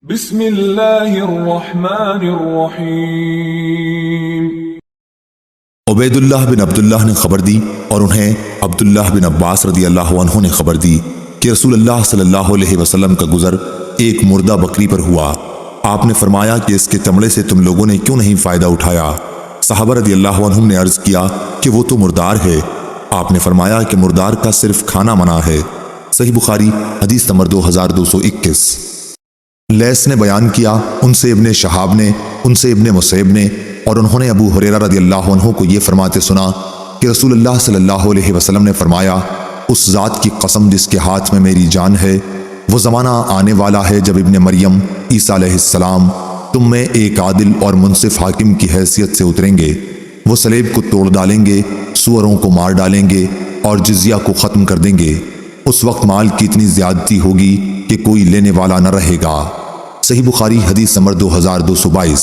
بسم اللہ الرحمن الرحیم۔ عبید اللہ بن عبداللہ نے خبر دی اور انہیں عبداللہ بن عباس رضی اللہ عنہ نے خبر دی کہ رسول اللہ صلی اللہ علیہ وسلم کا گزر ایک مردہ بکری پر ہوا۔ آپ نے فرمایا کہ اس کے چمڑے سے تم لوگوں نے کیوں نہیں فائدہ اٹھایا؟ صحابہ رضی اللہ عنہم نے عرض کیا کہ وہ تو مردار ہے۔ آپ نے فرمایا کہ مردار کا صرف کھانا منع ہے۔ صحیح بخاری حدیث نمبر 2221۔ لیث نے بیان کیا، ان سے ابن شہاب نے، ان سے ابن مسیب نے، اور انہوں نے ابو ہریرہ رضی اللہ عنہ کو یہ فرماتے سنا کہ رسول اللہ صلی اللہ علیہ وسلم نے فرمایا، اس ذات کی قسم جس کے ہاتھ میں میری جان ہے، وہ زمانہ آنے والا ہے جب ابن مریم عیسیٰ علیہ السلام تم میں ایک عادل اور منصف حاکم کی حیثیت سے اتریں گے۔ وہ صلیب کو توڑ ڈالیں گے، سوروں کو مار ڈالیں گے اور جزیہ کو ختم کر دیں گے۔ اس وقت مال کی اتنی زیادتی ہوگی کہ کوئی لینے والا نہ رہے گا۔ صحیح بخاری حدیث نمبر 2222۔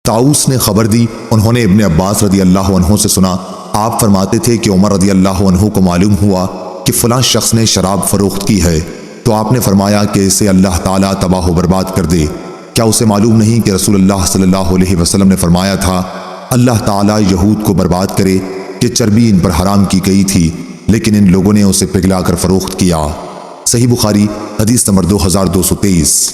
طاؤس نے خبر دی، انہوں نے ابن عباس رضی اللہ عنہ سے سنا، آپ فرماتے تھے کہ عمر رضی اللہ عنہ کو معلوم ہوا کہ فلاں شخص نے شراب فروخت کی ہے، تو آپ نے فرمایا کہ اسے اللہ تعالیٰ تباہ و برباد کر دے۔ کیا اسے معلوم نہیں کہ رسول اللہ صلی اللہ علیہ وسلم نے فرمایا تھا، اللہ تعالیٰ یہود کو برباد کرے کہ چربی ان پر حرام کی گئی تھی، لیکن ان لوگوں نے اسے پگھلا کر فروخت کیا۔ صحیح بخاری حدیث نمبر 2223۔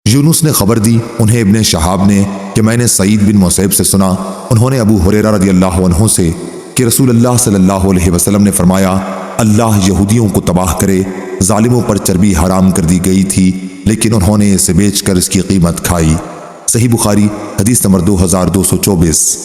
یونس نے خبر دی، انہیں ابن شہاب نے، کہ میں نے سعید بن مسیب سے سنا، انہوں نے ابو ہریرہ رضی اللہ عنہ سے، کہ رسول اللہ صلی اللہ علیہ وسلم نے فرمایا، اللہ یہودیوں کو تباہ کرے، ظالموں پر چربی حرام کر دی گئی تھی، لیکن انہوں نے اسے بیچ کر اس کی قیمت کھائی۔ صحیح بخاری حدیث نمبر 2224۔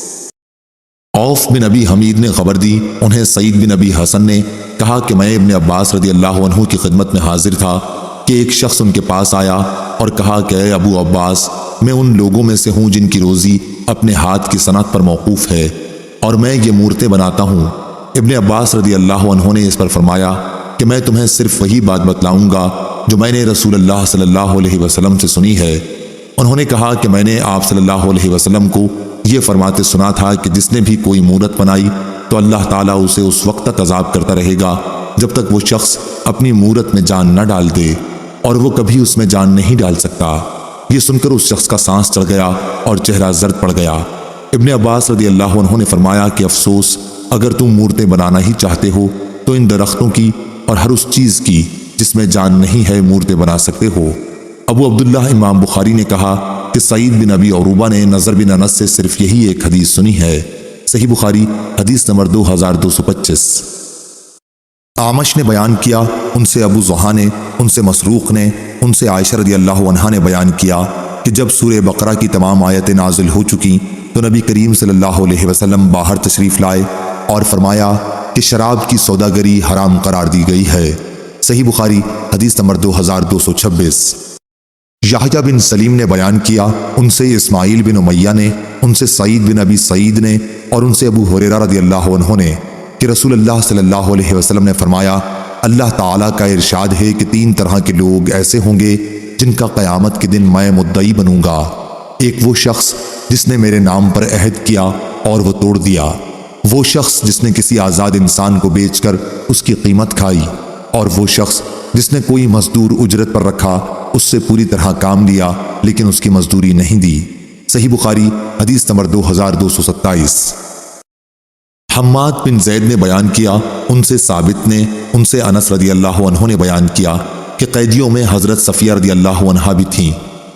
عوف بن ابی حمید نے خبر دی، انہیں سعید بن ابی حسن نے کہا کہ میں ابن عباس رضی اللہ عنہ کی خدمت میں حاضر تھا کہ ایک شخص ان کے پاس آیا اور کہا کہ اے ابو عباس، میں ان لوگوں میں سے ہوں جن کی روزی اپنے ہاتھ کی صنعت پر موقوف ہے، اور میں یہ مورتیں بناتا ہوں۔ ابن عباس رضی اللہ عنہ نے اس پر فرمایا کہ میں تمہیں صرف وہی بات بتلاؤں گا جو میں نے رسول اللہ صلی اللہ علیہ وسلم سے سنی ہے۔ انہوں نے کہا کہ میں نے آپ صلی اللہ علیہ وسلم کو یہ فرماتے سنا تھا کہ جس نے بھی کوئی مورت بنائی تو اللہ تعالیٰ اسے اس وقت تک عذاب کرتا رہے گا جب تک وہ شخص اپنی مورت میں جان نہ ڈال دے، اور وہ کبھی اس میں جان نہیں ڈال سکتا۔ یہ سن کر اس شخص کا سانس چڑھ گیا اور چہرہ زرد پڑ گیا۔ ابن عباس رضی اللہ عنہ نے فرمایا کہ افسوس، اگر تم مورتیں بنانا ہی چاہتے ہو تو ان درختوں کی اور ہر اس چیز کی جس میں جان نہیں ہے مورتیں بنا سکتے ہو۔ ابو عبداللہ امام بخاری نے کہا کہ سعید بن ابی عروبہ نے نضر بن انس سے صرف یہی ایک حدیث سنی ہے۔ صحیح بخاری حدیث نمبر 2225۔ اعمش نے بیان کیا، ان سے ابو زحا نے، ان سے مسروق نے، ان سے عائشہ رضی اللہ عنہا نے بیان کیا کہ جب سورہ بقرہ کی تمام آیتیں نازل ہو چکیں تو نبی کریم صلی اللہ علیہ وسلم باہر تشریف لائے اور فرمایا کہ شراب کی سوداگری حرام قرار دی گئی ہے۔ صحیح بخاری حدیث نمبر 2226۔ یحییٰ بن سلیم نے بیان کیا، ان سے اسماعیل بن امیہ نے، ان سے سعید بن ابی سعید نے، اور ان سے ابو ہریرہ رضی اللہ عنہ نے کہ رسول اللہ صلی اللہ علیہ وسلم نے فرمایا، اللہ تعالیٰ کا ارشاد ہے کہ 3 طرح کے لوگ ایسے ہوں گے جن کا قیامت کے دن میں مدعی بنوں گا۔ ایک وہ شخص جس نے میرے نام پر عہد کیا اور وہ توڑ دیا، وہ شخص جس نے کسی آزاد انسان کو بیچ کر اس کی قیمت کھائی، اور وہ شخص جس نے کوئی مزدور اجرت پر رکھا، اس سے پوری طرح کام لیا لیکن اس کی مزدوری نہیں دی۔ صحیح بخاری حدیث نمبر 2227۔ حماد بن زید نے بیان کیا، ان سے ثابت نے، ان سے انس رضی اللہ عنہ نے بیان کیا کہ قیدیوں میں حضرت صفیہ رضی اللہ عنہا بھی تھیں۔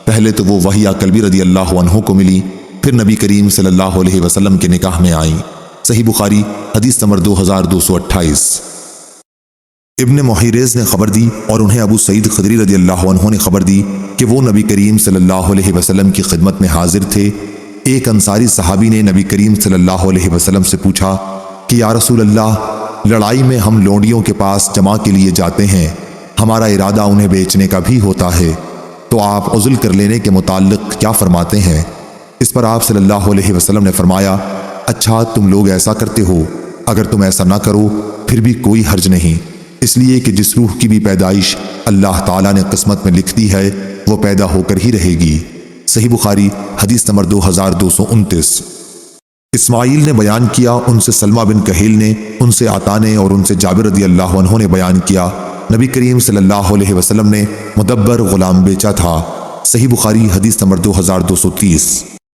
پہلے تو وہ وحیہ کلبی رضی اللہ عنہ کو ملی، پھر نبی کریم صلی اللہ علیہ وسلم کے نکاح میں آئیں۔ صحیح بخاری حدیث نمبر 2228۔ ابن محیرز نے خبر دی، اور انہیں ابو سعید خدری رضی اللہ عنہ نے خبر دی کہ وہ نبی کریم صلی اللہ علیہ وسلم کی خدمت میں حاضر تھے۔ ایک انصاری صحابی نے نبی کریم صلی اللہ علیہ وسلم سے پوچھا کہ یا رسول اللہ، لڑائی میں ہم لونڈیوں کے پاس جمع کے لیے جاتے ہیں، ہمارا ارادہ انہیں بیچنے کا بھی ہوتا ہے، تو آپ عزل کر لینے کے متعلق کیا فرماتے ہیں؟ اس پر آپ صلی اللہ علیہ وسلم نے فرمایا، اچھا تم لوگ ایسا کرتے ہو، اگر تم ایسا نہ کرو پھر بھی کوئی حرج نہیں، اس لیے کہ جس روح کی بھی پیدائش اللہ تعالیٰ نے قسمت میں لکھ دی ہے وہ پیدا ہو کر ہی رہے گی۔ صحیح بخاری حدیث نمبر 2229۔ اسماعیل نے بیان کیا، ان سے سلمہ بن کہیل نے، ان سے عطا نے، اور ان سے جابر رضی اللہ عنہ نے بیان کیا نبی کریم صلی اللہ علیہ وسلم نے مدبر غلام بیچا تھا۔ صحیح بخاری حدیث نمبر 2230۔